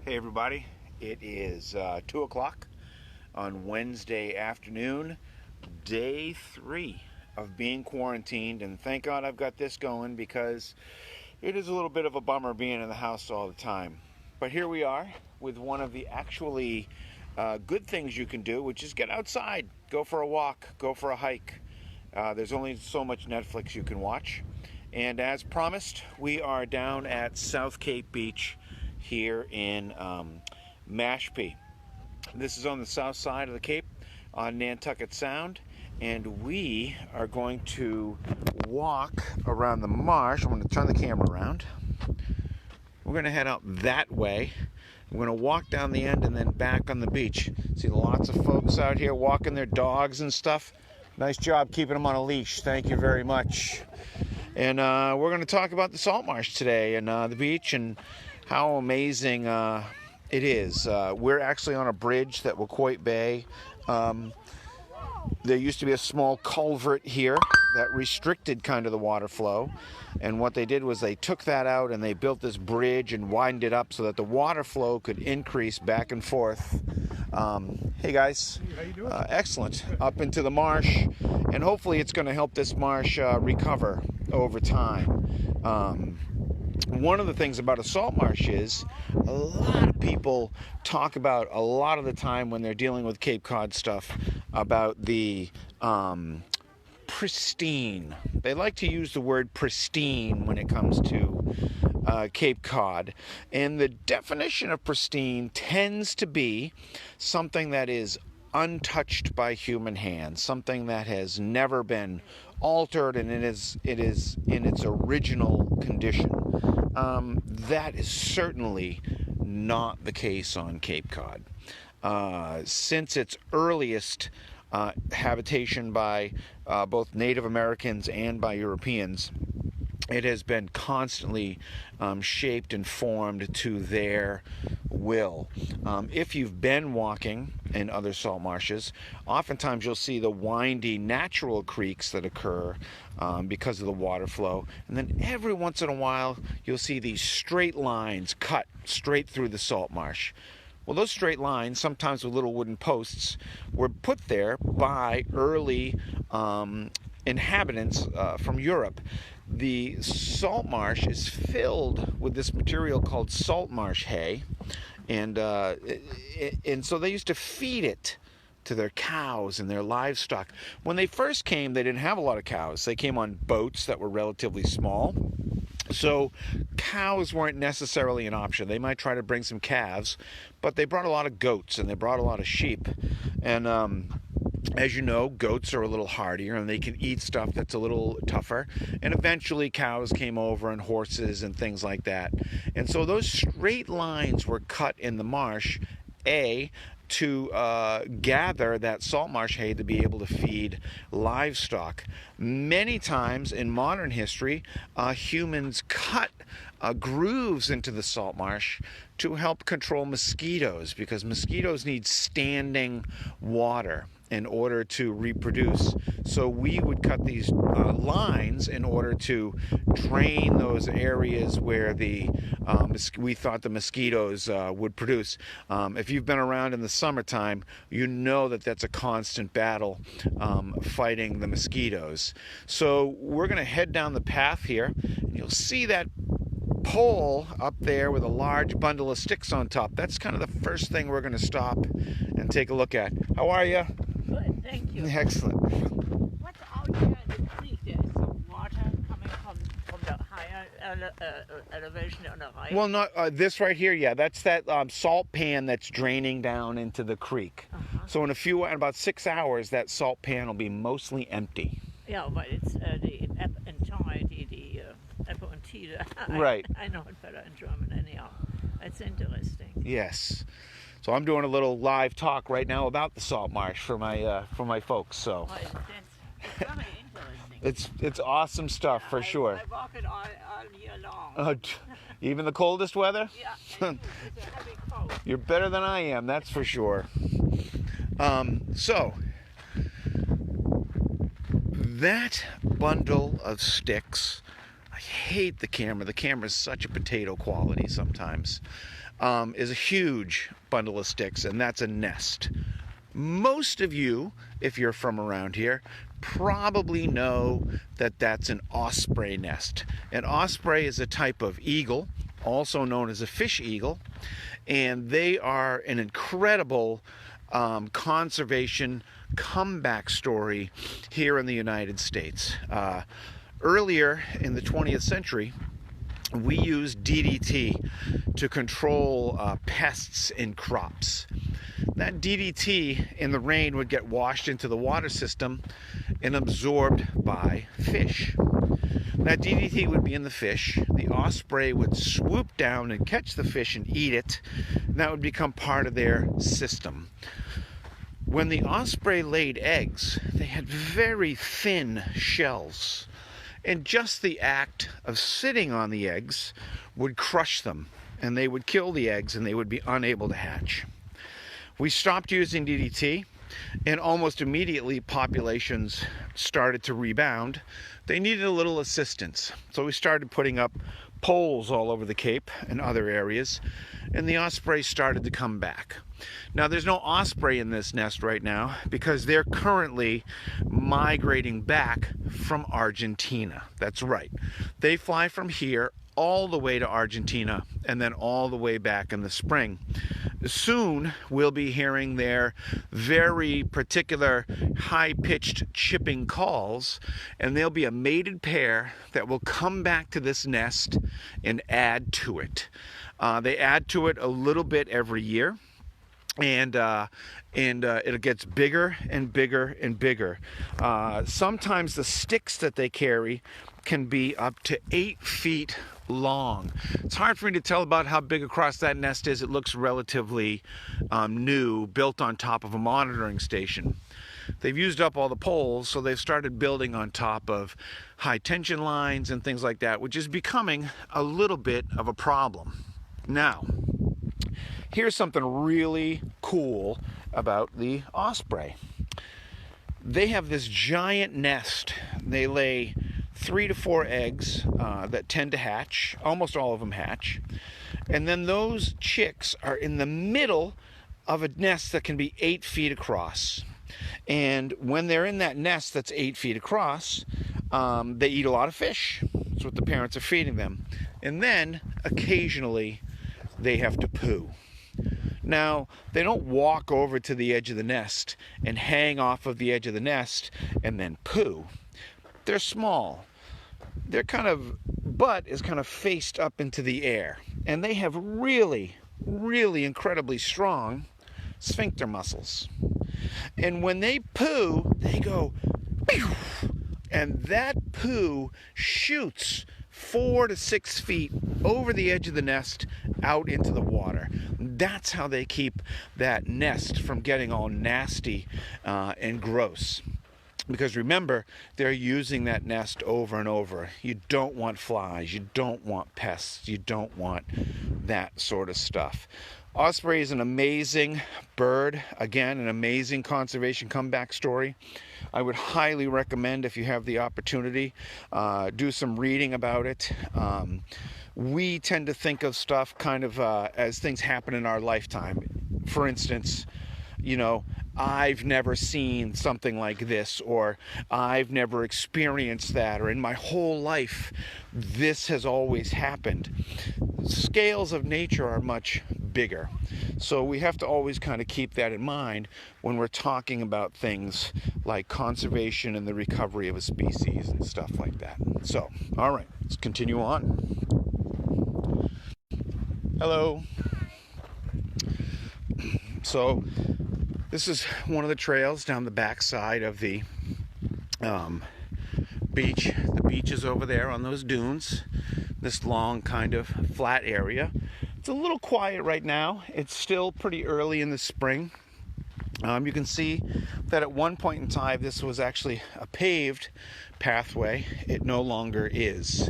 Hey everybody, it is 2 o'clock on Wednesday afternoon, day 3 of being quarantined, and thank God I've got this going because it is a little bit of a bummer being in the house all the time. But here we are with one of the actually good things you can do, which is get outside, go for a walk, go for a hike. There's only so much Netflix you can watch. And as promised, we are down at South Cape Beach here in Mashpee. This is on the south side of the Cape on Nantucket Sound, and we are going to walk around the marsh. I'm going to turn the camera around. We're going to head out that way. We're going to walk down the end and then back on the beach. See lots of folks out here walking their dogs and stuff. Nice job keeping them on a leash. Thank you very much. And we're going to talk about the salt marsh today and the beach and how amazing it is. We're actually on a bridge that Cotuit Bay. There used to be a small culvert here that restricted kind of the water flow. And what they did was they took that out and they built this bridge and widened it up so that the water flow could increase back and forth. Hey guys, how you doing? Excellent. Up into the marsh, and hopefully it's going to help this marsh recover over time. One of the things about a salt marsh is a lot of people talk about a lot of the time when they're dealing with Cape Cod stuff about the pristine. They like to use the word pristine when it comes to Cape Cod. And the definition of pristine tends to be something that is untouched by human hands, something that has never been altered, and it is in its original condition. That is certainly not the case on Cape Cod. Since its earliest habitation by both Native Americans and by Europeans, it has been constantly shaped and formed to their will. If you've been walking in other salt marshes, oftentimes you'll see the windy natural creeks that occur because of the water flow, and then every once in a while you'll see these straight lines cut straight through the salt marsh. Well, those straight lines, sometimes with little wooden posts, were put there by early inhabitants from Europe. The salt marsh is filled with this material called salt marsh hay, and so they used to feed it to their cows and their livestock. When they first came, they didn't have a lot of cows. They came on boats that were relatively small. So cows weren't necessarily an option. They might try to bring some calves, but they brought a lot of goats and they brought a lot of sheep. And as you know, goats are a little hardier and they can eat stuff that's a little tougher. And eventually cows came over, and horses and things like that. And so those straight lines were cut in the marsh, to gather that salt marsh hay to be able to feed livestock. Many times in modern history, humans cut grooves into the salt marsh to help control mosquitoes, because mosquitoes need standing water in order to reproduce. So we would cut these lines in order to drain those areas where we thought the mosquitoes would produce. If you've been around in the summertime, you know that that's a constant battle fighting the mosquitoes. So we're going to head down the path here, and you'll see that pole up there with a large bundle of sticks on top. That's kind of the first thing we're going to stop and take a look at. How are you? Good, thank you. Excellent. What's out here in the creek? There is some water coming from the higher elevation on the right. Well, not this right here. Yeah, that's that salt pan that's draining down into the creek. So in about 6 hours, that salt pan will be mostly empty. Yeah, but it's the entirety, the Apple-Tide. Right. I know it better in German anyhow. It's interesting. Yes. So I'm doing a little live talk right now about the salt marsh for my folks. So Well, it's very interesting. it's awesome stuff for sure. I walk it all year long. Even the coldest weather? Yeah, I do. It's a heavy coat. You're better than I am, that's for sure. So that bundle of sticks, I hate the camera. The camera is such a potato quality sometimes. is a huge bundle of sticks, and that's a nest. Most of you, if you're from around here, probably know that that's an osprey nest. An osprey is a type of eagle, also known as a fish eagle, and they are an incredible conservation comeback story here in the United States. Earlier in the 20th century, we used DDT to control pests in crops. That DDT in the rain would get washed into the water system and absorbed by fish. That DDT would be in the fish. The osprey would swoop down and catch the fish and eat it, and that would become part of their system. When the osprey laid eggs, they had very thin shells, and just the act of sitting on the eggs would crush them, and they would kill the eggs, and they would be unable to hatch. We stopped using DDT, and almost immediately populations started to rebound. They needed a little assistance, so we started putting up poles all over the Cape and other areas, and the osprey started to come back. Now, there's no osprey in this nest right now because they're currently migrating back from Argentina. That's right. They fly from here all the way to Argentina and then all the way back in the spring. Soon we'll be hearing their very particular high-pitched chipping calls, and there'll be a mated pair that will come back to this nest and add to it. They add to it a little bit every year, and it gets bigger and bigger and bigger. Sometimes the sticks that they carry can be up to 8 feet long. It's hard for me to tell about how big across that nest is. It looks relatively new, built on top of a monitoring station. They've used up all the poles, so they've started building on top of high tension lines and things like that, which is becoming a little bit of a problem. Now, here's something really cool about the osprey. They have this giant nest. They lay 3 to 4 eggs that tend to hatch. Almost all of them hatch. And then those chicks are in the middle of a nest that can be 8 feet across. And when they're in that nest that's 8 feet across, they eat a lot of fish. That's what the parents are feeding them. And then, occasionally, they have to poo. Now, they don't walk over to the edge of the nest and hang off of the edge of the nest and then poo. They're small. Their butt is kind of faced up into the air. And they have really, really incredibly strong sphincter muscles. And when they poo, they go, pew! And that poo shoots 4 to 6 feet over the edge of the nest out into the water. That's how they keep that nest from getting all nasty and gross. Because remember, they're using that nest over and over. You don't want flies, you don't want pests, you don't want that sort of stuff. Osprey is an amazing bird. Again, an amazing conservation comeback story. I would highly recommend, if you have the opportunity, do some reading about it. We tend to think of stuff kind of as things happen in our lifetime. For instance, I've never seen something like this, or I've never experienced that, or in my whole life this has always happened. Scales of nature are much bigger, so we have to always kind of keep that in mind when we're talking about things like conservation and the recovery of a species and stuff like that. So, all right, let's continue on. Hello. So this is one of the trails down the backside of the beach. The beach is over there on those dunes, this long kind of flat area. It's a little quiet right now. It's still pretty early in the spring. You can see that at one point in time this was actually a paved pathway. It no longer is.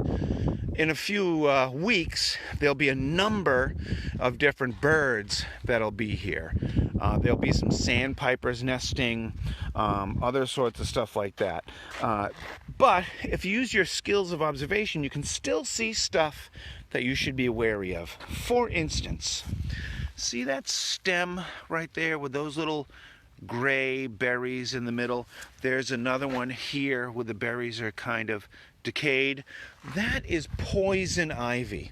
In a few weeks, there'll be a number of different birds that'll be here. There'll be some sandpipers nesting, other sorts of stuff like that. But if you use your skills of observation, you can still see stuff that you should be wary of. For instance, see that stem right there with those little gray berries in the middle? There's another one here where the berries are kind of decayed. That is poison ivy.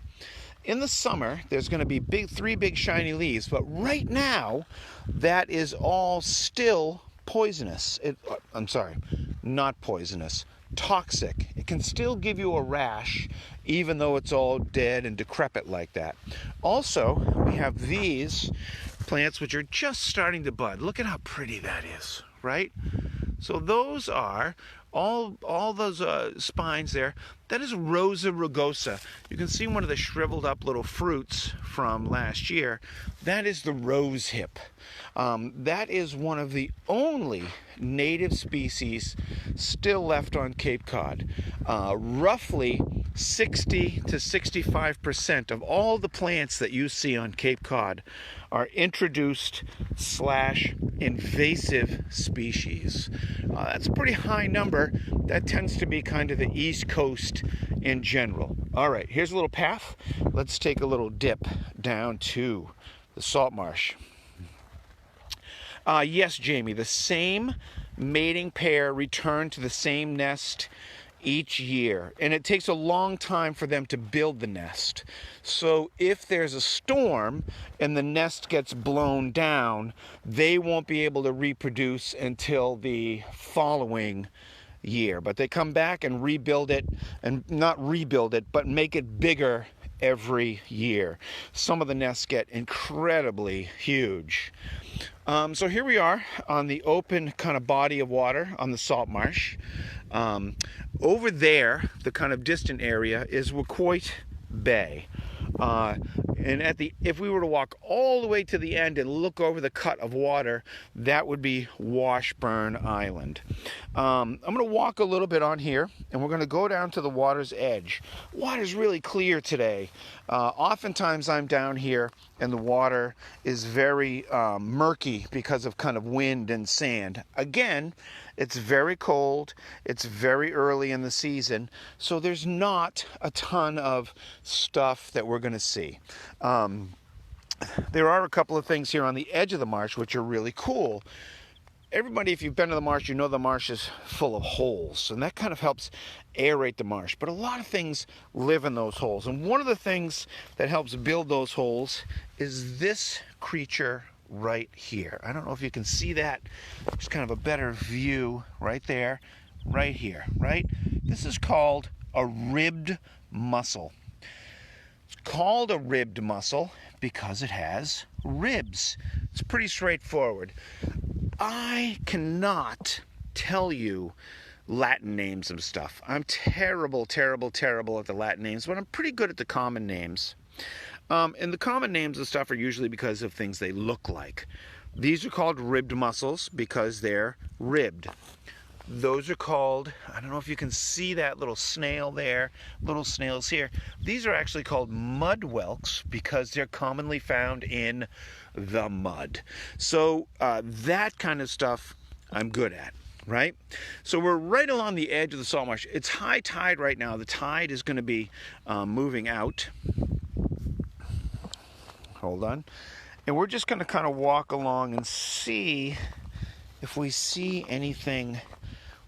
In the summer, there's going to be three big shiny leaves, but right now, that is all still poisonous. I'm sorry, not poisonous, toxic. It can still give you a rash, even though it's all dead and decrepit like that. Also, we have these plants which are just starting to bud. Look at how pretty that is, right? So those are all those spines there. That is Rosa rugosa. You can see one of the shriveled up little fruits from last year. That is the rose hip. That is one of the only native species still left on Cape Cod. Roughly 60 to 65% of all the plants that you see on Cape Cod are introduced / invasive species. That's a pretty high number. That tends to be kind of the East Coast in general. All right, here's a little path. Let's take a little dip down to the salt marsh. Yes, Jamie, the same mating pair return to the same nest each year, and it takes a long time for them to build the nest. So if there's a storm and the nest gets blown down, they won't be able to reproduce until the following year. But they come back and rebuild it, and not rebuild it, but make it bigger every year. Some of the nests get incredibly huge. So here we are on the open kind of body of water on the salt marsh. Over there, the kind of distant area, is Cotuit Bay. And if we were to walk all the way to the end and look over the cut of water, that would be Washburn Island. I'm going to walk a little bit on here, and we're going to go down to the water's edge. Water's really clear today. Oftentimes I'm down here and the water is very murky because of kind of wind and sand. Again, it's very cold, it's very early in the season, so there's not a ton of stuff that we're going to see. There are a couple of things here on the edge of the marsh which are really cool. Everybody, if you've been to the marsh, you know the marsh is full of holes, and that kind of helps aerate the marsh. But a lot of things live in those holes, and one of the things that helps build those holes is this creature right here. I don't know if you can see that. There's kind of a better view right there, right here, right? This is called a ribbed mussel. It's called a ribbed mussel because it has ribs. It's pretty straightforward. I cannot tell you Latin names of stuff. I'm terrible at the Latin names, but I'm pretty good at the common names. And the common names of stuff are usually because of things they look like. These are called ribbed mussels because they're ribbed. Those are called, I don't know if you can see that little snail there, little snails here. These are actually called mud whelks because they're commonly found in the mud. So that kind of stuff I'm good at, right? So we're right along the edge of the salt marsh. It's high tide right now. The tide is going to be moving out. Hold on. And we're just going to kind of walk along and see if we see anything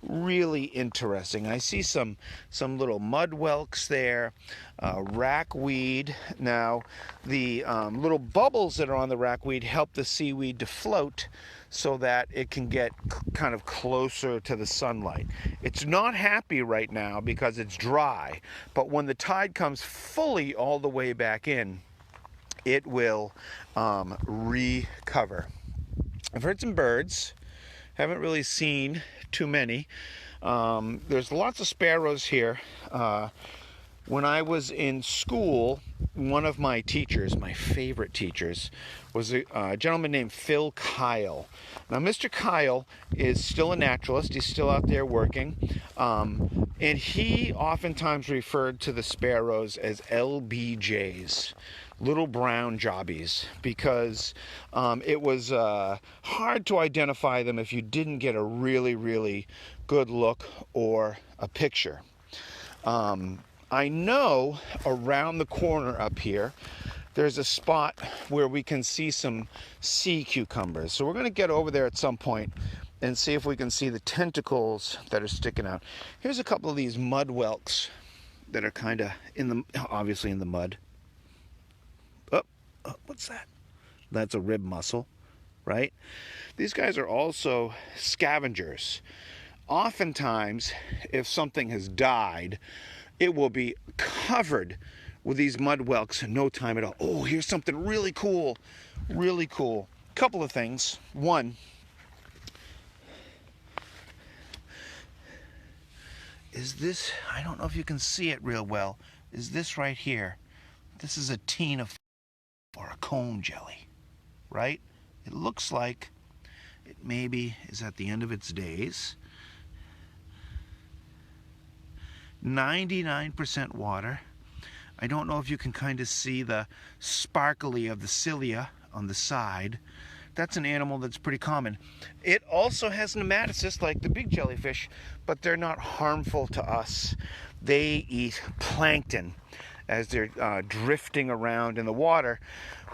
really interesting. I see some little mud whelks there, rackweed. Now, the little bubbles that are on the rackweed help the seaweed to float so that it can get kind of closer to the sunlight. It's not happy right now because it's dry, but when the tide comes fully all the way back in, it will recover. I've heard some birds. Haven't really seen too many. There's lots of sparrows here. When I was in school, one of my teachers, my favorite teachers, was a gentleman named Phil Kyle. Now, Mr. Kyle is still a naturalist. He's still out there working. And he oftentimes referred to the sparrows as LBJs. little brown jobbies, because it was hard to identify them if you didn't get a really, really good look or a picture. I know around the corner up here, there's a spot where we can see some sea cucumbers. So we're going to get over there at some point and see if we can see the tentacles that are sticking out. Here's a couple of these mud whelks that are kind of obviously in the mud. Oh, what's that? That's a rib mussel, right? These guys are also scavengers. Oftentimes, if something has died, it will be covered with these mud whelks in no time at all. Oh, here's something really cool. Really cool. Couple of things. One, is this, I don't know if you can see it real well, is this right here. This is a teen of or a comb jelly, right? It looks like it maybe is at the end of its days. 99% water. I don't know if you can kind of see the sparkly of the cilia on the side. That's an animal that's pretty common. It also has nematocysts like the big jellyfish, but they're not harmful to us. They eat plankton as they're drifting around in the water.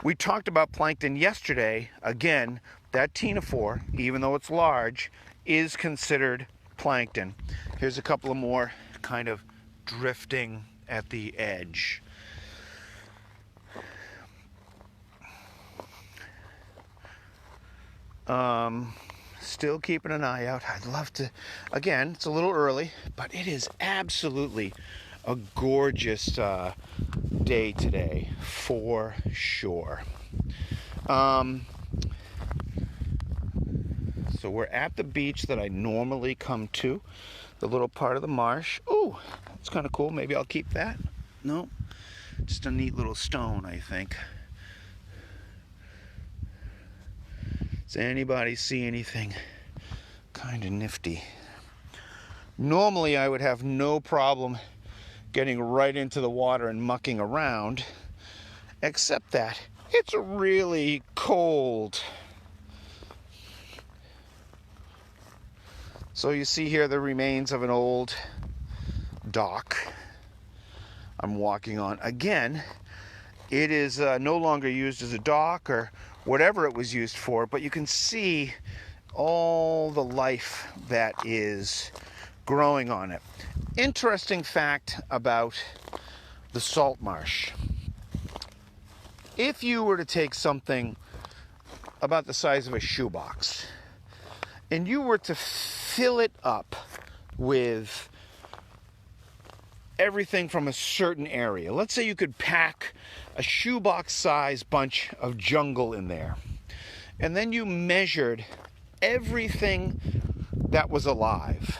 We talked about plankton yesterday. Again, that ctenophore, even though it's large, is considered plankton. Here's a couple of more kind of drifting at the edge. Still keeping an eye out. I'd love to, again, it's a little early, but it is absolutely a gorgeous day today for sure. So we're at the beach that I normally come to, the little part of the marsh. Oh, it's kind of cool. Maybe I'll keep that. No, just a neat little stone, I think. Does anybody see anything kind of nifty? Normally I would have no problem getting right into the water and mucking around, except that it's really cold. So you see here the remains of an old dock I'm walking on. Again, it is no longer used as a dock or whatever it was used for, but you can see all the life that is growing on it. Interesting fact about the salt marsh. If you were to take something about the size of a shoebox and you were to fill it up with everything from a certain area, let's say you could pack a shoebox-sized bunch of jungle in there, and then you measured everything that was alive.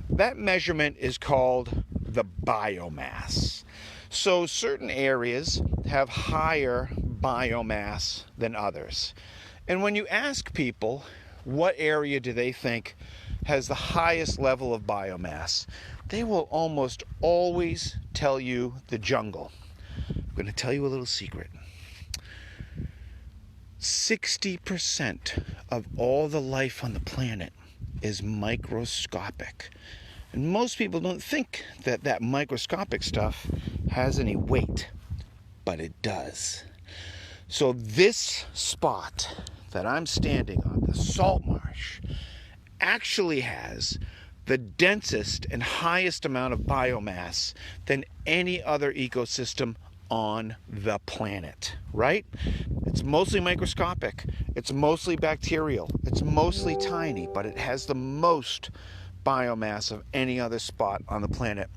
That measurement is called the biomass. So certain areas have higher biomass than others. And when you ask people what area do they think has the highest level of biomass, they will almost always tell you the jungle. I'm going to tell you a little secret. 60% of all the life on the planet is microscopic. And most people don't think that that microscopic stuff has any weight, but it does. So this spot that I'm standing on, the salt marsh, actually has the densest and highest amount of biomass than any other ecosystem on the planet, right? It's mostly microscopic, it's mostly bacterial, it's mostly tiny, but it has the most biomass of any other spot on the planet.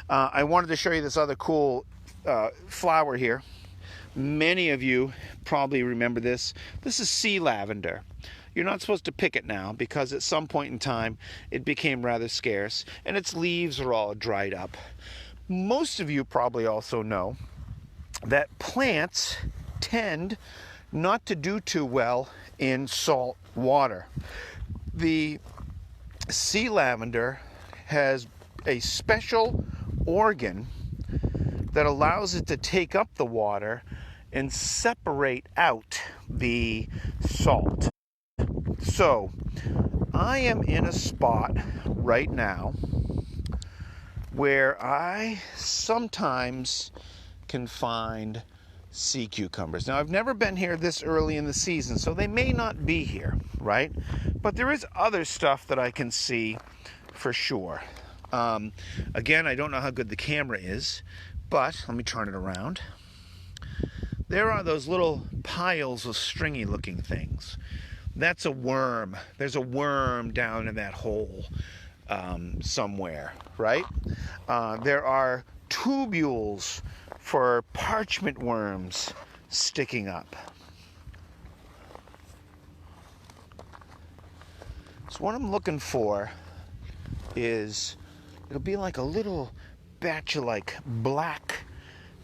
I wanted to show you this other cool flower here. Many of you probably remember this. This is sea lavender. You're not supposed to pick it now because at some point in time it became rather scarce and its leaves are all dried up. Most of you probably also know that plants tend not to do too well in salt water. The sea lavender has a special organ that allows it to take up the water and separate out the salt. So I am in a spot right now where I sometimes can find sea cucumbers. Now, I've never been here this early in the season, so they may not be here, right? But there is other stuff that I can see for sure. Again, I don't know how good the camera is, but let me turn it around. There are those little piles of stringy looking things. That's a worm. There's a worm down in that hole somewhere, right? There are tubules for parchment worms sticking up. So what I'm looking for is, it'll be like a little batch of like black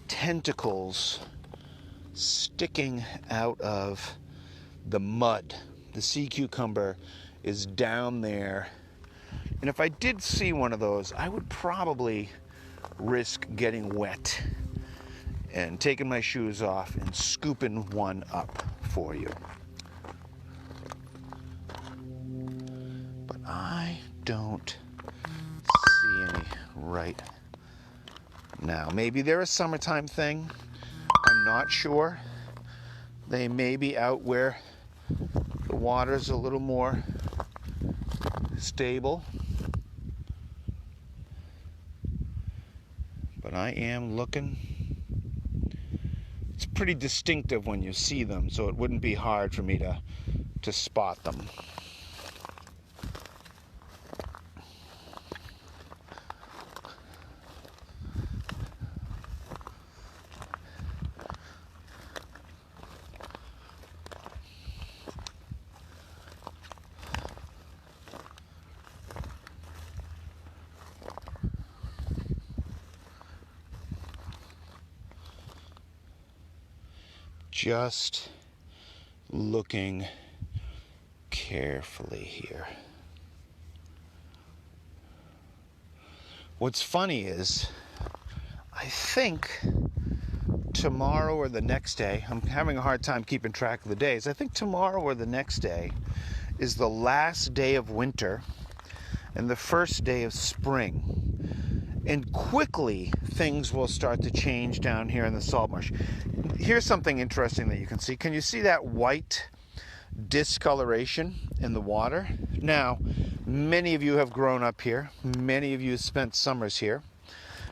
tentacles sticking out of the mud. The sea cucumber is down there. And if I did see one of those, I would probably risk getting wet and taking my shoes off and scooping one up for you. But I don't see any right now. Maybe they're a summertime thing. I'm not sure. They may be out where the water's a little more stable. But I am looking. It's pretty distinctive when you see them, so it wouldn't be hard for me to spot them. Just looking carefully here. What's funny is, I think tomorrow or the next day, I'm having a hard time keeping track of the days. I think tomorrow or the next day is the last day of winter and the first day of spring. And quickly, things will start to change down here in the salt marsh. Here's something interesting that you can see. Can you see that white discoloration in the water? Now, many of you have grown up here. Many of you spent summers here.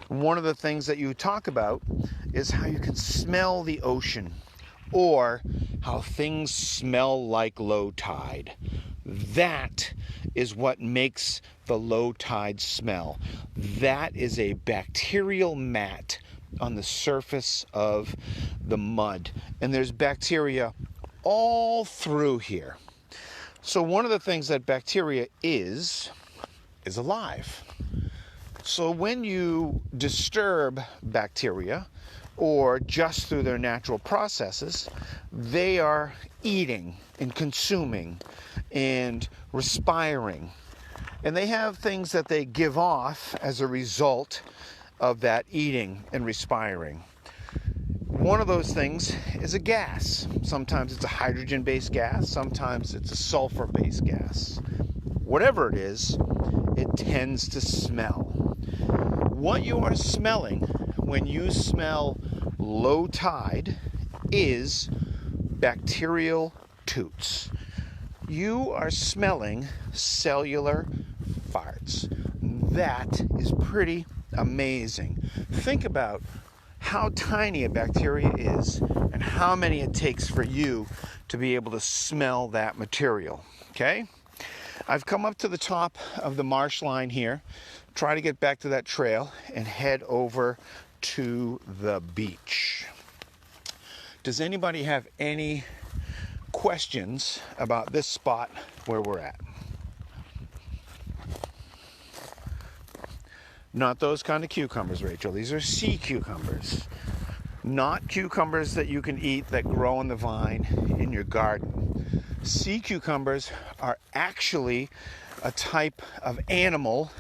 One of the things that you talk about is how you can smell the ocean, or how things smell like low tide. That is what makes the low tide smell. That is a bacterial mat on the surface of the mud. And there's bacteria all through here. So one of the things that bacteria is alive. So when you disturb bacteria, or just through their natural processes, they are eating and consuming and respiring. And they have things that they give off as a result of that eating and respiring. One of those things is a gas. Sometimes it's a hydrogen-based gas, sometimes it's a sulfur-based gas. Whatever it is, it tends to smell. What you are smelling when you smell low tide is bacterial toots. You are smelling cellular farts. That is pretty amazing. Think about how tiny a bacteria is and how many it takes for you to be able to smell that material. Okay? I've come up to the top of the marsh line here, try to get back to that trail and head over to the beach. Does anybody have any questions about this spot where we're at? Not those kind of cucumbers, Rachel. These are sea cucumbers. Not cucumbers that you can eat that grow on the vine in your garden. Sea cucumbers are actually a type of animal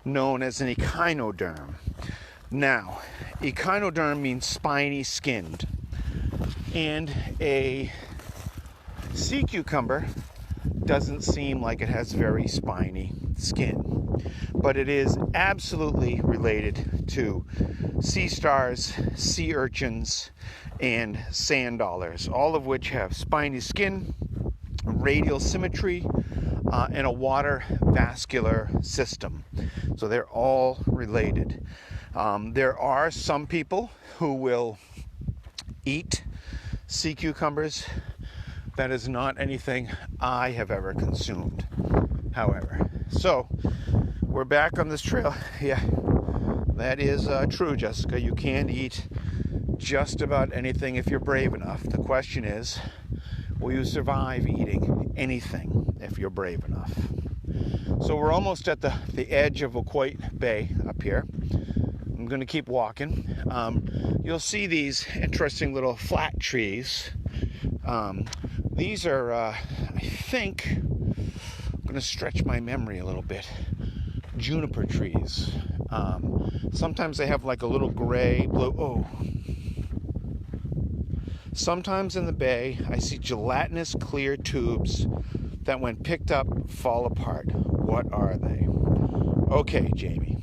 known as an echinoderm. Now, echinoderm means spiny skinned. And a sea cucumber doesn't seem like it has very spiny skin, but it is absolutely related to sea stars, sea urchins, and sand dollars, all of which have spiny skin, radial symmetry, and a water vascular system. So they're all related. There are some people who will eat sea cucumbers. That is not anything I have ever consumed, however. So, we're back on this trail. Yeah, that is true, Jessica. You can eat just about anything if you're brave enough. The question is, will you survive eating anything if you're brave enough? So we're almost at the edge of Cotuit Bay up here. I'm going to keep walking. You'll see these interesting little flat trees. These are, I think, I'm going to stretch my memory a little bit, juniper trees. Sometimes they have like a little gray, blue, Sometimes in the bay, I see gelatinous clear tubes that when picked up, fall apart. What are they? Okay, Jamie,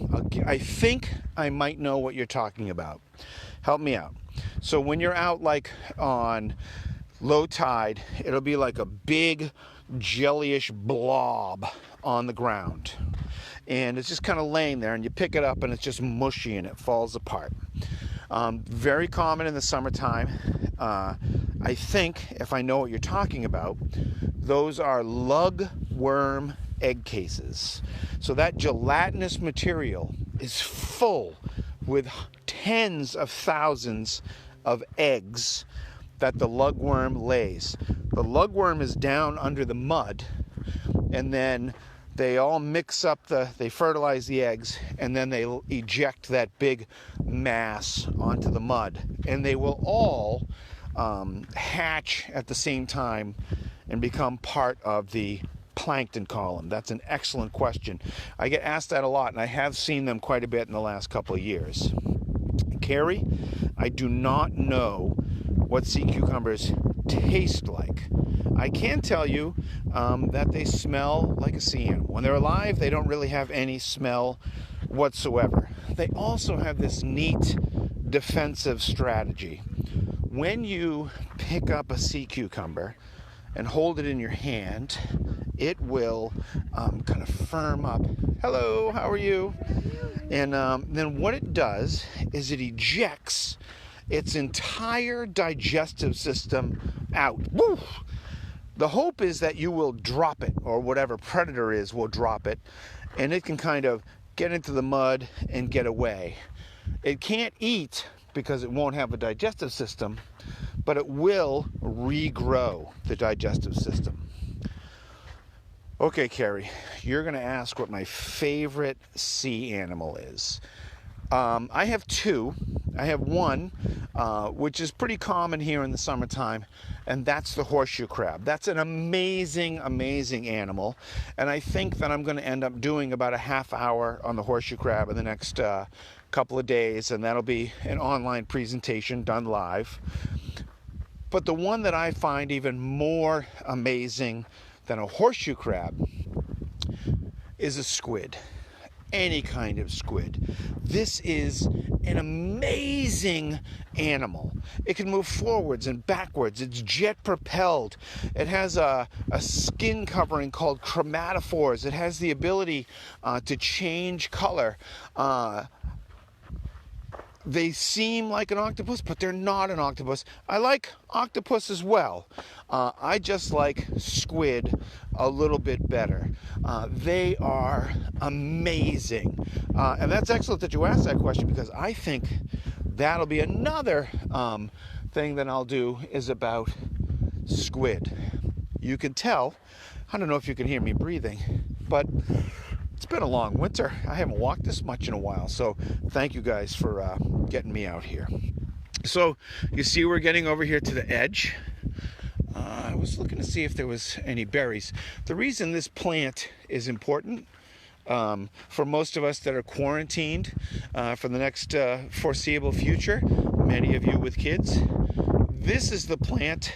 I think I might know what you're talking about. Help me out. So when you're out like on low tide, it'll be like a big jellyish blob on the ground. And it's just kind of laying there, and you pick it up and it's just mushy and it falls apart. Very common in the summertime. I think, if I know what you're talking about, those are lugworm egg cases. So that gelatinous material is full with tens of thousands of eggs that the lugworm lays. The lugworm is down under the mud, and then they all mix up, they fertilize the eggs, and then they eject that big mass onto the mud. And they will all hatch at the same time and become part of the plankton column. That's an excellent question. I get asked that a lot, and I have seen them quite a bit in the last couple of years. Carrie, I do not know what sea cucumbers taste like. I can tell you that they smell like a sea animal. When they're alive, they don't really have any smell whatsoever. They also have this neat defensive strategy. When you pick up a sea cucumber and hold it in your hand, it will kind of firm up. Hello, how are you? And then what it does is it ejects its entire digestive system out. Woo! The hope is that you will drop it, or whatever predator is will drop it, and it can kind of get into the mud and get away. It can't eat because it won't have a digestive system, but it will regrow the digestive system. Okay, Carrie, you're going to ask what my favorite sea animal is. I have two. I have one, which is pretty common here in the summertime, and that's the horseshoe crab. That's an amazing, amazing animal, and I think that I'm going to end up doing about a half hour on the horseshoe crab in the next couple of days, and that'll be an online presentation done live. But the one that I find even more amazing than a horseshoe crab is a squid. Any kind of squid. This is an amazing animal. It can move forwards and backwards. It's jet propelled. It has a skin covering called chromatophores. It has the ability to change color. They seem like an octopus, but they're not an octopus. I like octopus as well. I just like squid a little bit better. They are amazing. And that's excellent that you asked that question, because I think that'll be another thing that I'll do is about squid. You can tell, I don't know if you can hear me breathing, but it's been a long winter. I haven't walked this much in a while, so thank you guys for getting me out here. So you see we're getting over here to the edge. I was looking to see if there was any berries. The reason this plant is important for most of us that are quarantined for the next foreseeable future, many of you with kids, This is the plant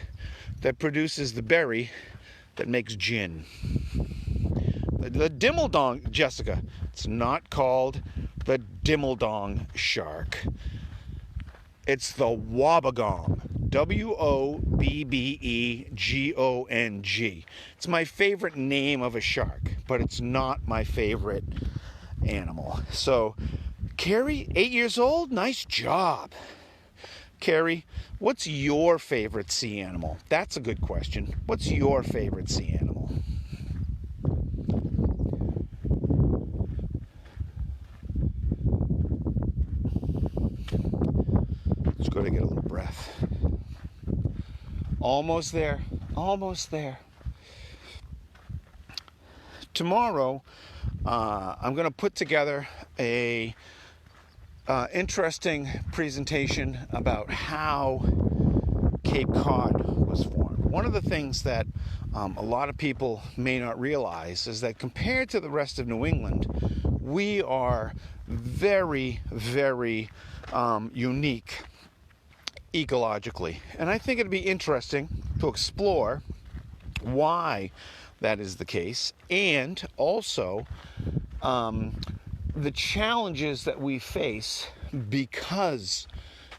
that produces the berry that makes gin. The Dimmeldong, Jessica, it's not called the Dimmeldong shark. It's the Wobbegong. Wobbegong. It's my favorite name of a shark, but it's not my favorite animal. So, Carrie, 8 years old, nice job. Carrie, what's your favorite sea animal? That's a good question. What's your favorite sea animal? Let's go to get a little breath. Almost there. Almost there. Tomorrow, I'm going to put together a interesting presentation about how Cape Cod was formed. One of the things that a lot of people may not realize is that compared to the rest of New England, we are very, very unique ecologically. And I think it'd be interesting to explore why that is the case, and also the challenges that we face because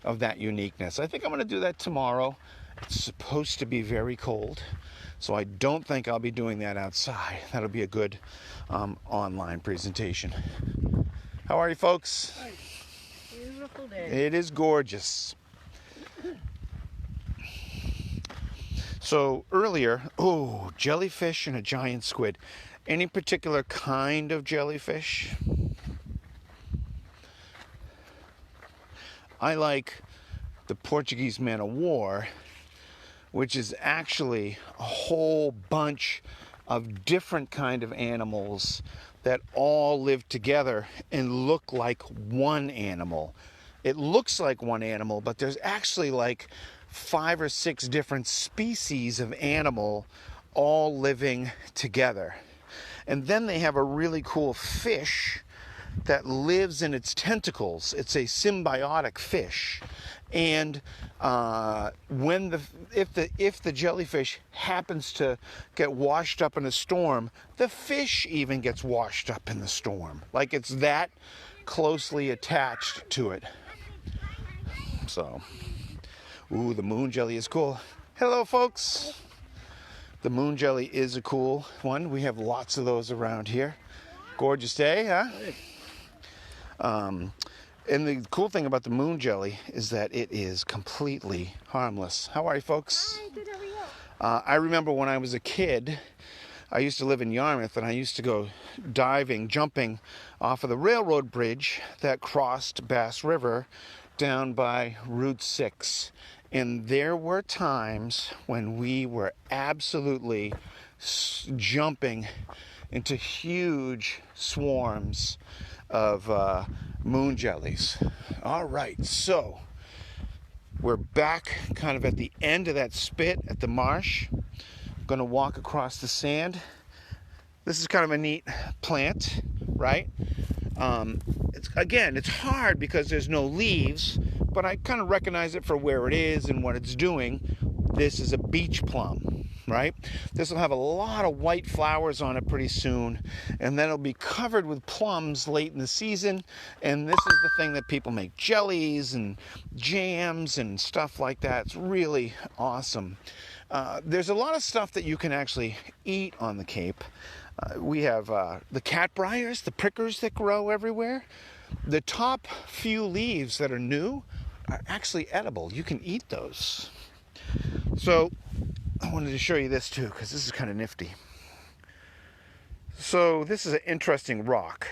of that uniqueness. I think I'm going to do that tomorrow. It's supposed to be very cold, so I don't think I'll be doing that outside. That'll be a good online presentation. How are you, folks? Hi. Beautiful day. It is gorgeous. So earlier, jellyfish and a giant squid. Any particular kind of jellyfish? I like the Portuguese man of war, which is actually a whole bunch of different kind of animals that all live together and look like one animal. It looks like one animal, but there's actually like 5 or 6 different species of animal all living together. And then they have a really cool fish that lives in its tentacles. It's a symbiotic fish. And if the jellyfish happens to get washed up in a storm, the fish even gets washed up in the storm. Like it's that closely attached to it. So, the moon jelly is cool. Hello, folks. The moon jelly is a cool one. We have lots of those around here. Gorgeous day, huh? And the cool thing about the moon jelly is that it is completely harmless. How are you, folks? Hi, good, how are you? I remember when I was a kid, I used to live in Yarmouth, and I used to go jumping off of the railroad bridge that crossed Bass River down by Route 6. And there were times when we were absolutely jumping into huge swarms of moon jellies. All right, so we're back kind of at the end of that spit at the marsh. I'm going to walk across the sand. This is kind of a neat plant, right? It's hard because there's no leaves, but I kind of recognize it for where it is and what it's doing. This is a beach plum, right? This will have a lot of white flowers on it pretty soon, and then it'll be covered with plums late in the season, and this is the thing that people make jellies and jams and stuff like that. It's really awesome. There's a lot of stuff that you can actually eat on the Cape. We have the catbriars, the prickers that grow everywhere. The top few leaves that are new are actually edible. You can eat those. So I wanted to show you this too, because this is kind of nifty. So this is an interesting rock.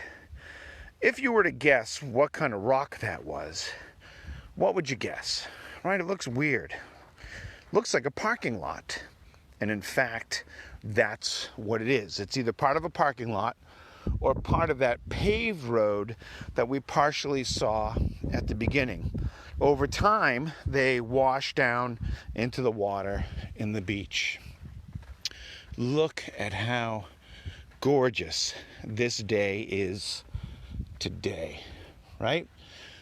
If you were to guess what kind of rock that was, what would you guess? Right? It looks weird. Looks like a parking lot. And in fact, that's what it is. It's either part of a parking lot or part of that paved road that we partially saw at the beginning. Over time, they wash down into the water in the beach. Look at how gorgeous this day is today, right?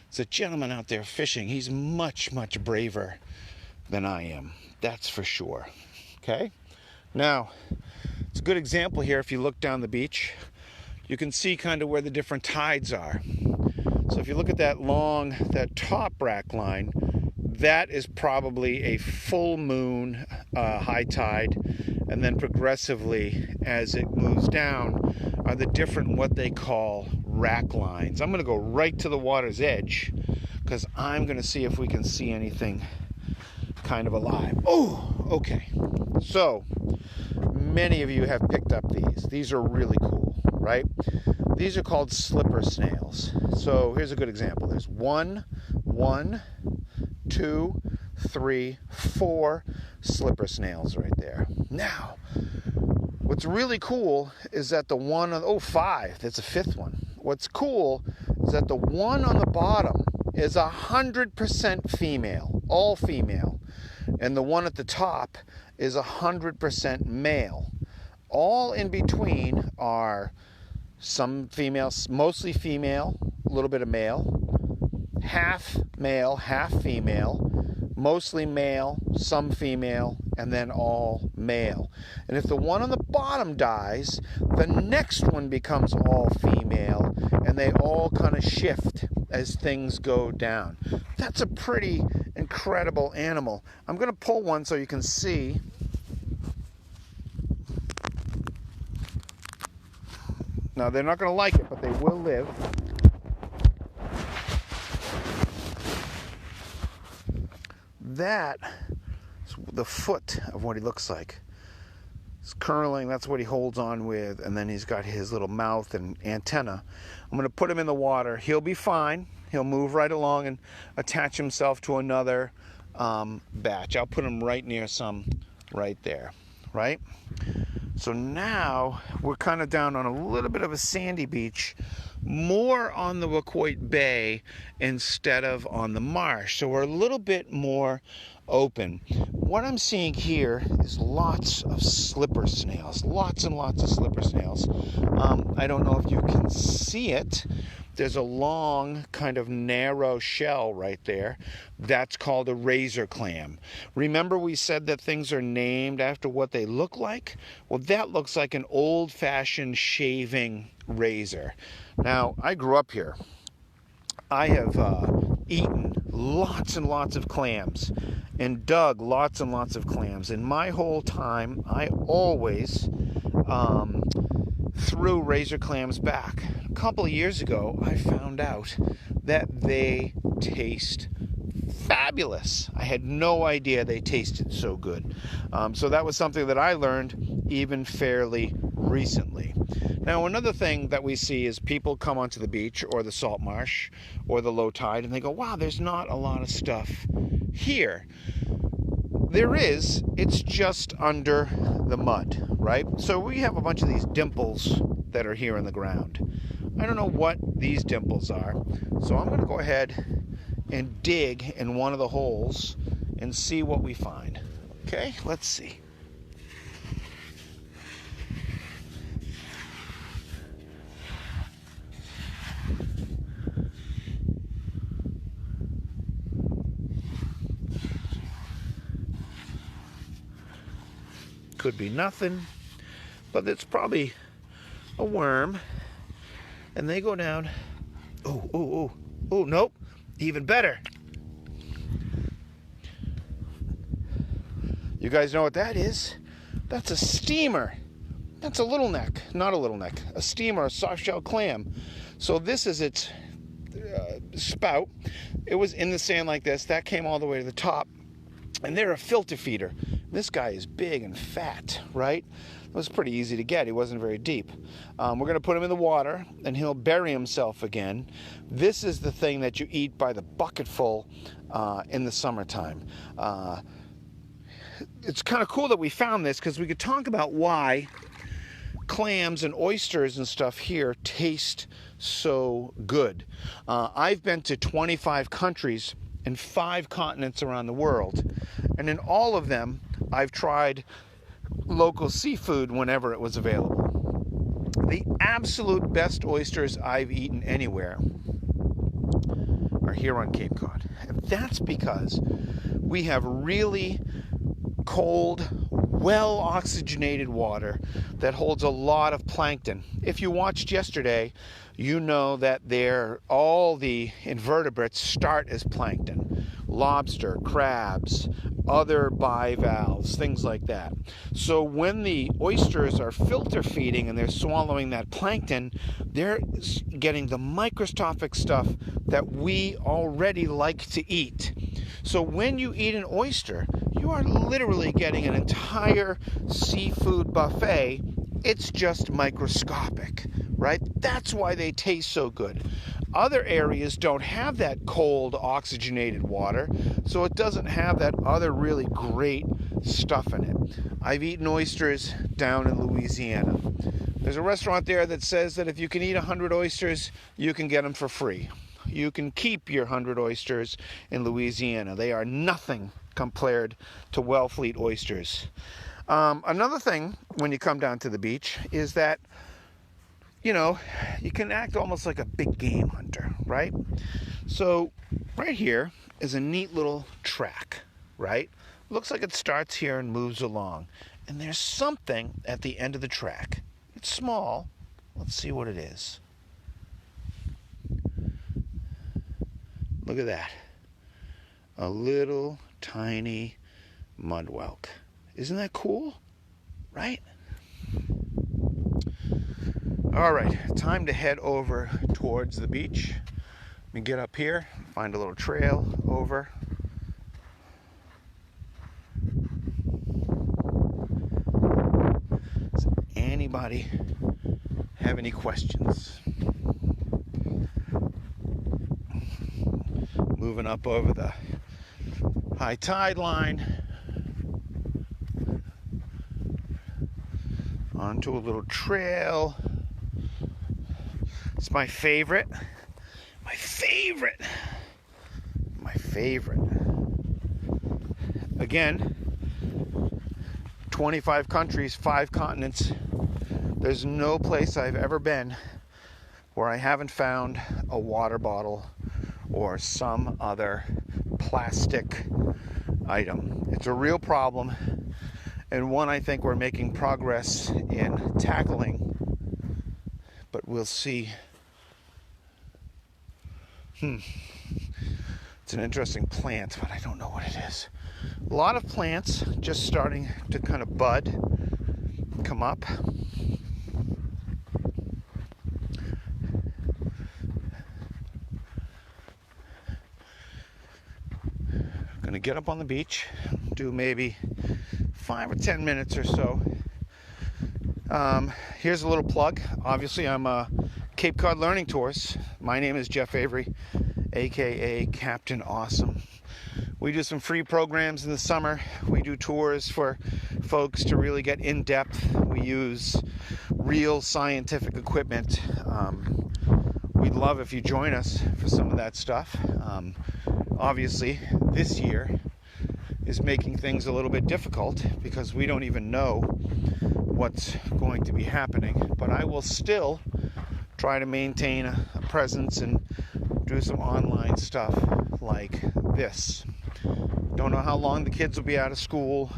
There's a gentleman out there fishing. He's much, much braver than I am. That's for sure. Okay? Now, it's a good example here. If you look down the beach, you can see kind of where the different tides are. So if you look at that top rack line, that is probably a full moon high tide, and then progressively as it moves down are the different what they call rack lines. I'm going to go right to the water's edge because I'm going to see if we can see anything kind of alive. Oh, okay. So many of you have picked up these. These are really cool, right? These are called slipper snails. So here's a good example. There's one, 2, 3, 4 slipper snails right there. Now, what's really cool is that the one on, 5, that's a fifth one. What's cool is that the one on the bottom is 100% female, all female. And the one at the top is 100% male. All in between are some females, mostly female, a little bit of male, half male, half female, mostly male, some female, and then all male. And if the one on the bottom dies, the next one becomes all female, and they all kind of shift as things go down. That's a pretty incredible animal. I'm going to pull one so you can see. Now, they're not going to like it, but they will live. That is the foot of what he looks like. It's curling, that's what he holds on with, and then he's got his little mouth and antenna. I'm going to put him in the water. He'll be fine. He'll move right along and attach himself to another batch. I'll put him right near some right there, right? So now we're kind of down on a little bit of a sandy beach, more on the Cotuit Bay instead of on the marsh. So we're a little bit more open. What I'm seeing here is lots of slipper snails, lots and lots of slipper snails. I don't know if you can see it. There's a long, kind of narrow shell right there. That's called a razor clam. Remember we said that things are named after what they look like? Well, that looks like an old-fashioned shaving razor. Now, I grew up here. I have eaten lots and lots of clams and dug lots and lots of clams. In my whole time, I always threw razor clams back. A couple of years ago, I found out that they taste fabulous. I had no idea they tasted so good. So that was something that I learned even fairly recently. Now, another thing that we see is people come onto the beach or the salt marsh or the low tide and they go, wow, there's not a lot of stuff here. There is, it's just under the mud, right? So we have a bunch of these dimples that are here in the ground. I don't know what these dimples are, so I'm going to go ahead and dig in one of the holes and see what we find. Okay, let's see. Could be nothing, but it's probably a worm. And they go down. Oh, nope. Even better. You guys know what that is? That's a steamer. That's a little neck. Not a little neck. A steamer, a soft-shell clam. So this is its spout. It was in the sand like this. That came all the way to the top. And they're a filter feeder. This guy is big and fat, right? It was pretty easy to get. He wasn't very deep. We're going to put him in the water, and he'll bury himself again. This is the thing that you eat by the bucketful in the summertime. It's kind of cool that we found this because we could talk about why clams and oysters and stuff here taste so good. I've been to 25 countries and 5 continents around the world, and in all of them I've tried local seafood whenever it was available. The absolute best oysters I've eaten anywhere are here on Cape Cod, and that's because we have really cold, well-oxygenated water that holds a lot of plankton. If you watched yesterday, you know that all the invertebrates start as plankton. Lobster, crabs, other bivalves, things like that. So when the oysters are filter feeding and they're swallowing that plankton, they're getting the microscopic stuff that we already like to eat. So when you eat an oyster, you are literally getting an entire seafood buffet. It's just microscopic, right? That's why they taste so good. Other areas don't have that cold, oxygenated water, so it doesn't have that other really great stuff in it. I've eaten oysters down in Louisiana. There's a restaurant there that says that if you can eat 100 oysters, you can get them for free. You can keep your 100 oysters in Louisiana. They are nothing compared to Wellfleet oysters. Another thing when you come down to the beach is that, you can act almost like a big game hunter, right? So right here is a neat little track, right? Looks like it starts here and moves along. And there's something at the end of the track. It's small. Let's see what it is. Look at that. A little tiny mud whelk. Isn't that cool? Right? All right, time to head over towards the beach. Let me get up here, find a little trail over. Does anybody have any questions? Moving up over the high tide line onto a little trail. It's my favorite. My favorite. Again, 25 countries, 5 continents. There's no place I've ever been where I haven't found a water bottle or some other plastic item. It's a real problem, and one I think we're making progress in tackling, but we'll see. It's an interesting plant, but I don't know what it is. A lot of plants just starting to kind of bud, come up. Gonna get up on the beach, do maybe 5 or 10 minutes or so. Here's a little plug. Obviously, I'm Cape Cod Learning Tours. My name is Jeff Avery, aka Captain Awesome. We do some free programs in the summer. We do tours for folks to really get in depth. We use real scientific equipment. We'd love if you join us for some of that stuff. Obviously, this year is making things a little bit difficult because we don't even know what's going to be happening. But I will still try to maintain a presence and do some online stuff like this. Don't know how long the kids will be out of school.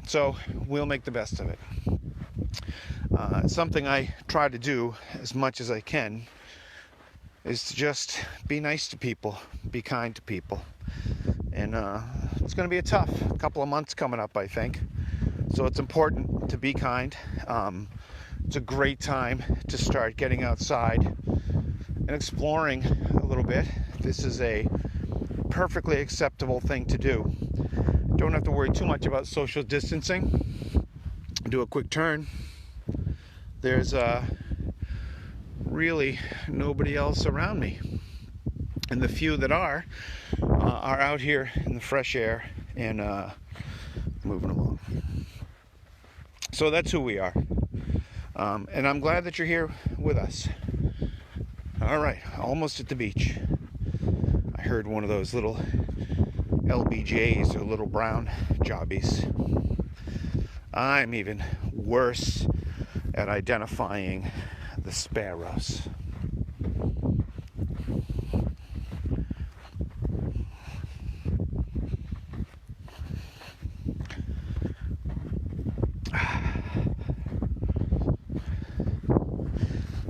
So we'll make the best of it. Something I try to do as much as I can is to just be nice to people, be kind to people. And it's going to be a tough couple of months coming up, I think. So it's important to be kind. It's a great time to start getting outside and exploring a little bit. This is a perfectly acceptable thing to do. Don't have to worry too much about social distancing. Do a quick turn. There's really nobody else around me. And the few that are out here in the fresh air and moving along. So that's who we are. And I'm glad that you're here with us. All right, almost at the beach. I heard one of those little LBJs or little brown jobbies. I'm even worse at identifying the sparrows.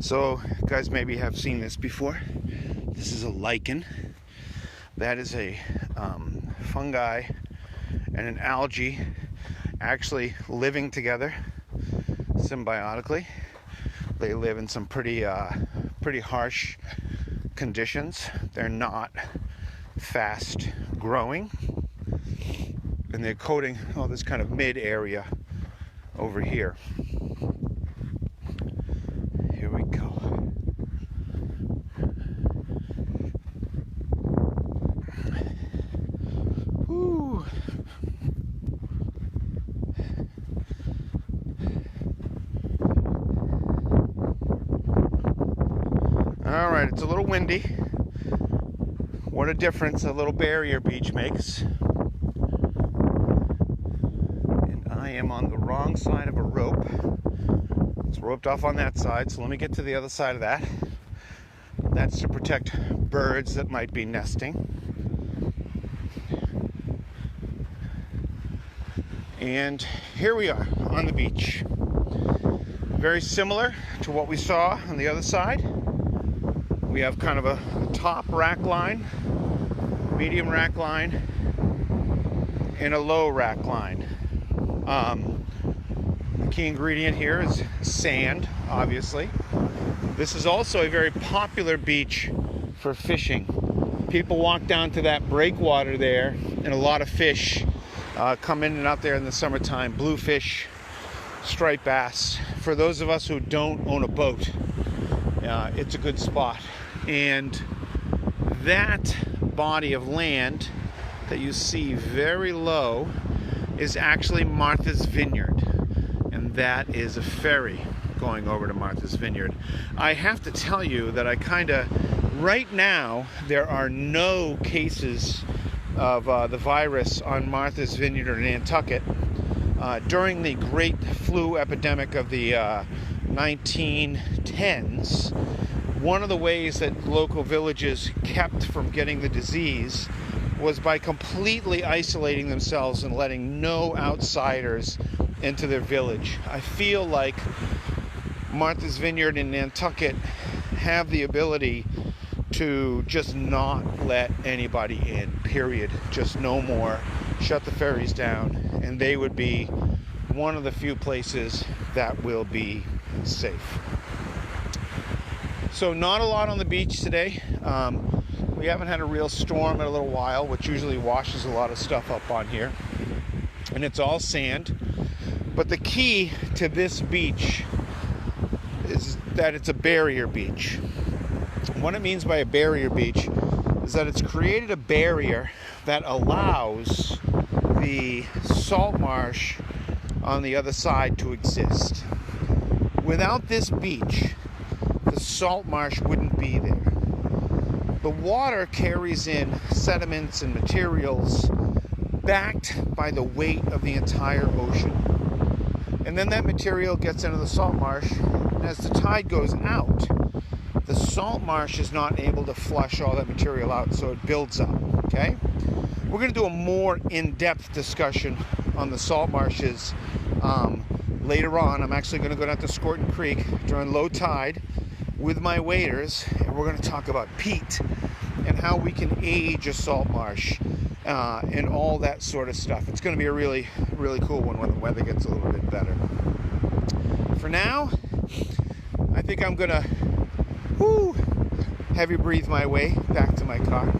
So you guys maybe have seen this before. This is a lichen. That is a fungi and an algae actually living together symbiotically. They live in some pretty harsh conditions. They're not fast growing, and they're coating all this kind of mid area over here. Here we go. Woo. All right, it's a little windy. What a difference a little barrier beach makes. And I am on the wrong side of a rope. It's roped off on that side, so let me get to the other side of that. That's to protect birds that might be nesting. And here we are on the beach. Very similar to what we saw on the other side. We have kind of a top rack line, medium rack line, and a low rack line. The key ingredient here is sand, obviously. This is also a very popular beach for fishing. People walk down to that breakwater there, and a lot of fish come in and out there in the summertime. Bluefish, striped bass. For those of us who don't own a boat, it's a good spot. And that body of land that you see very low is actually Martha's Vineyard, and that is a ferry going over to Martha's Vineyard. I have to tell you that right now there are no cases of the virus on Martha's Vineyard or Nantucket. During the great flu epidemic of the 1910s, one of the ways that local villages kept from getting the disease was by completely isolating themselves and letting no outsiders into their village. I feel like Martha's Vineyard and Nantucket have the ability to just not let anybody in, period. Just no more. Shut the ferries down, and they would be one of the few places that will be safe. So not a lot on the beach today. We haven't had a real storm in a little while, which usually washes a lot of stuff up on here. And it's all sand. But the key to this beach is that it's a barrier beach. What it means by a barrier beach is that it's created a barrier that allows the salt marsh on the other side to exist. Without this beach, the salt marsh wouldn't be there. The water carries in sediments and materials backed by the weight of the entire ocean. And then that material gets into the salt marsh, and as the tide goes out, the salt marsh is not able to flush all that material out, so it builds up, okay? We're going to do a more in-depth discussion on the salt marshes later on. I'm actually going to go down to Scorton Creek during low tide with my waders, and we're going to talk about peat and how we can age a salt marsh and all that sort of stuff. It's going to be a really, really cool one when the weather gets a little bit better. For now, I think I'm going to heavy breathe my way back to my car.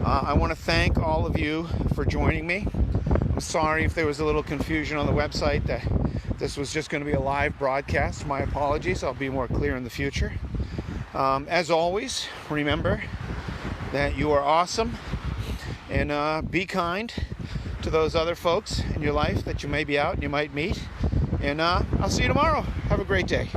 I want to thank all of you for joining me. I'm sorry if there was a little confusion on the website that this was just going to be a live broadcast. My apologies. I'll be more clear in the future. As always, remember that you are awesome, and be kind to those other folks in your life that you may be out and you might meet. And I'll see you tomorrow. Have a great day.